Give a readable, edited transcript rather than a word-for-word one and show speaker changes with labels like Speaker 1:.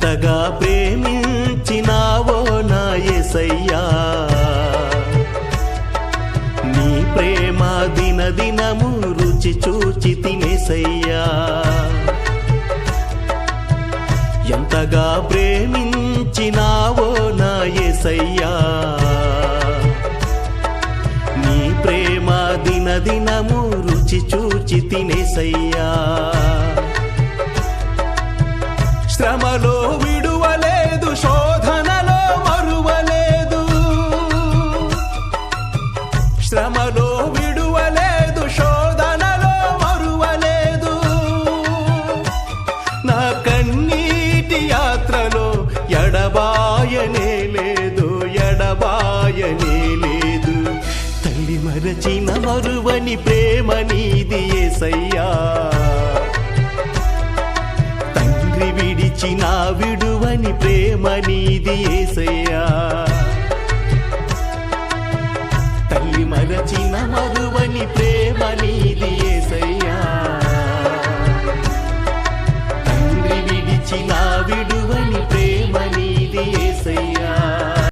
Speaker 1: ఎంతగా ప్రేమించినావో నా యేసయ్యా, నీ ప్రేమ దినదినము రుచి చూచి తినేసయ్యా. ఎంతగా ప్రేమించినావో నా యేసయ్యా, నీ ప్రేమ దినదినము రుచి చూచి తినేసయ్యా. శ్రమలో విడువలేదు, శోధనలో మరువలేదు, శ్రమలో విడువలేదు, శోధనలో మరువలేదు. నా కన్నీటి యాత్రలో ఎడబాయనే లేదు, ఎడబాయనే లేదు. తల్లి మరచిన మరువని ప్రేమ నీది యేసయ్యా, తండ్రి విడిచిన విడువని ప్రేమ నీది యేసయ్యా.